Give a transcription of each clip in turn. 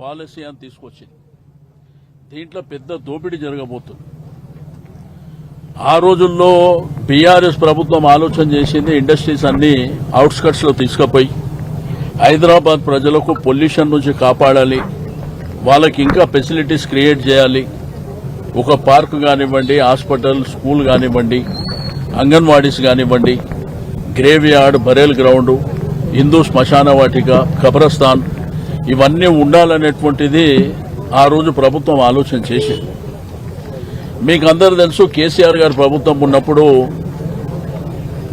Policy అని తీసుకొచ్చింది. దీంట్లో పెద్ద దోపిడీ జరగబోతుంది. ఆ రోజుల్లో బీఆర్ఎస్ ప్రభుత్వం ఆలోచన చేసింది ఇండస్ట్రీస్ అన్ని అవుట్స్కట్స్ లో తీసుకుపోయి హైదరాబాద్ ప్రజలకు పొల్యూషన్ నుంచి కాపాడాలి, వాళ్ళకి ఇంకా ఫెసిలిటీస్ క్రియేట్ చేయాలి. ఒక పార్క్ కానివ్వండి, హాస్పిటల్, స్కూల్ కానివ్వండి, అంగన్వాడీస్ కానివ్వండి, గ్రేవ్ యార్డ్, బరేల్ గ్రౌండ్, హిందూ శ్మశాన వాటిక, కబ్రస్థాన్ ఇవన్నీ ఉండాలనేటువంటిది ఆ రోజు ప్రభుత్వం ఆలోచన చేసింది. మీకు అందరూ తెలుసు, కేసీఆర్ గారి ప్రభుత్వం ఉన్నప్పుడు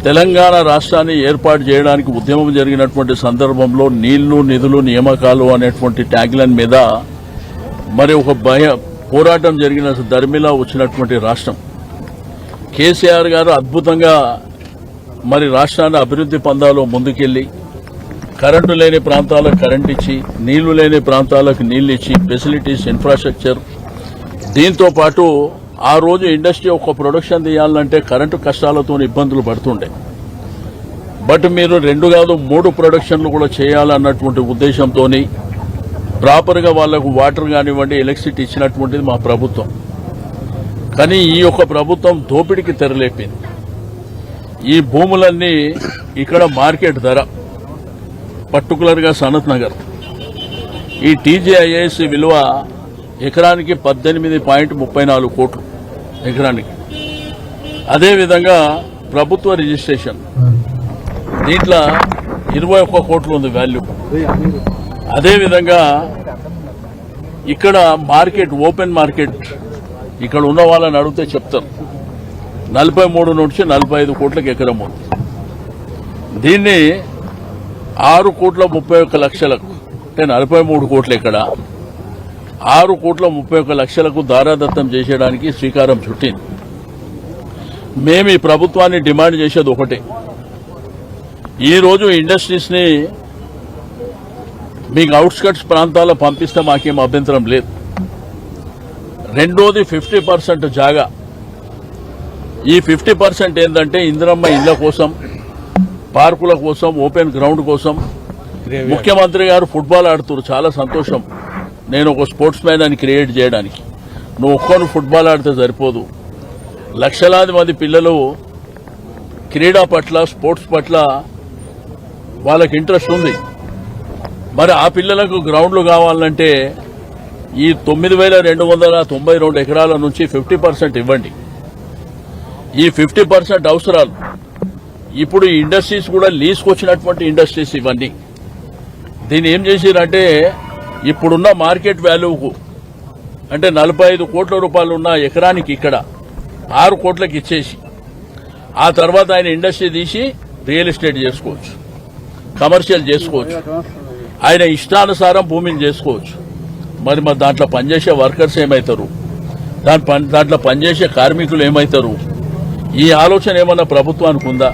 తెలంగాణ రాష్ట్రాన్ని ఏర్పాటు చేయడానికి ఉద్యమం జరిగినటువంటి సందర్భంలో నీళ్లు, నిధులు, నియామకాలు అనేటువంటి ట్యాగ్లైన్ మీద మరి ఒక పోరాటం జరిగిన దర్మిలా వచ్చినటువంటి రాష్ట్రం. కేసీఆర్ గారు అద్భుతంగా మరి రాష్ట్రాన్ని అభివృద్ధి పందాలో ముందుకెళ్లి కరెంటు లేని ప్రాంతాలకు కరెంట్ ఇచ్చి, నీళ్లు లేని ప్రాంతాలకు నీళ్లు ఇచ్చి, ఫెసిలిటీస్, ఇన్ఫ్రాస్ట్రక్చర్, దీంతో పాటు ఆ రోజు ఇండస్ట్రీ ఒక ప్రొడక్షన్ తీయాలంటే కరెంటు కష్టాలతో ఇబ్బందులు పడుతుండే. బట్ మీరు 2 కాదు 3 ప్రొడక్షన్లు కూడా చేయాలన్నటువంటి ఉద్దేశంతో ప్రాపర్గా వాళ్లకు వాటర్ కానివ్వండి, ఎలక్ట్రిసిటీ ఇచ్చినటువంటిది మా ప్రభుత్వం. కానీ ఈ యొక్క ప్రభుత్వం దోపిడీకి తెరలేపింది. ఈ భూములన్నీ ఇక్కడ మార్కెట్ ధర, పర్టికులర్ గా సనత్ నగర్, ఈ టీజీఐఎస్ విలువ ఎకరానికి 18.34 కోట్లు ఎకరానికి. అదేవిధంగా ప్రభుత్వ రిజిస్ట్రేషన్ దీంట్లో 21 కోట్లు ఉంది వాల్యూ. అదేవిధంగా ఇక్కడ మార్కెట్, ఓపెన్ మార్కెట్, ఇక్కడ ఉన్న వాళ్ళని అడిగితే చెప్తారు 43 నుంచి 45 కోట్లకు ఎకరం ఉంది. దీన్ని 6,31,00,000కు, అంటే 43 కోట్లు ఎక్కడ, 6,31,00,000కు దారాదత్తం చేసేయడానికి శ్రీకారం చుట్టింది. మేము ఈ ప్రభుత్వాన్ని డిమాండ్ చేసేది ఒకటే, ఈరోజు ఇండస్ట్రీస్ ని మీకు అవుట్స్కట్స్ ప్రాంతాల్లో పంపిస్తే మాకేం అభ్యంతరం లేదు. రెండోది 50% జాగా. ఈ 50% ఏంటంటే ఇందిరమ్మ ఇళ్ల కోసం, పార్కుల కోసం, ఓపెన్ గ్రౌండ్ కోసం. ముఖ్యమంత్రి గారు ఫుట్బాల్ ఆడుతున్నారు, చాలా సంతోషం. నేను ఒక స్పోర్ట్స్ మ్యాన్ అని క్రియేట్ చేయడానికి. నువ్వు ఒక్కరు ఫుట్బాల్ ఆడితే సరిపోదు, లక్షలాది మంది పిల్లలు క్రీడా పట్ల, స్పోర్ట్స్ పట్ల వాళ్ళకి ఇంట్రెస్ట్ ఉంది. మరి ఆ పిల్లలకు గ్రౌండ్లు కావాలంటే ఈ 9,292 ఎకరాల నుంచి 50% ఇవ్వండి. ఈ 50% అవసరాలు. ఇప్పుడు ఈ ఇండస్ట్రీస్ కూడా లీజ్కొచ్చినటువంటి ఇండస్ట్రీస్ ఇవన్నీ. దీన్ని ఏం చేసిరంటే ఇప్పుడున్న మార్కెట్ వాల్యూకు, అంటే 45 కోట్ల రూపాయలు ఉన్న ఎకరానికి ఇక్కడ 6 కోట్లకి ఇచ్చేసి, ఆ తర్వాత ఆయన ఇండస్ట్రీ తీసి రియల్ ఎస్టేట్ చేసుకోవచ్చు, కమర్షియల్ చేసుకోవచ్చు, ఆయన ఇష్టానుసారం భూమిని చేసుకోవచ్చు. మరి దాంట్లో పనిచేసే వర్కర్స్ ఏమవుతారు, దాంట్లో పనిచేసే కార్మికులు ఏమవుతారు? ఈ ఆలోచన ఏమన్నా ప్రభుత్వానికి ఉందా?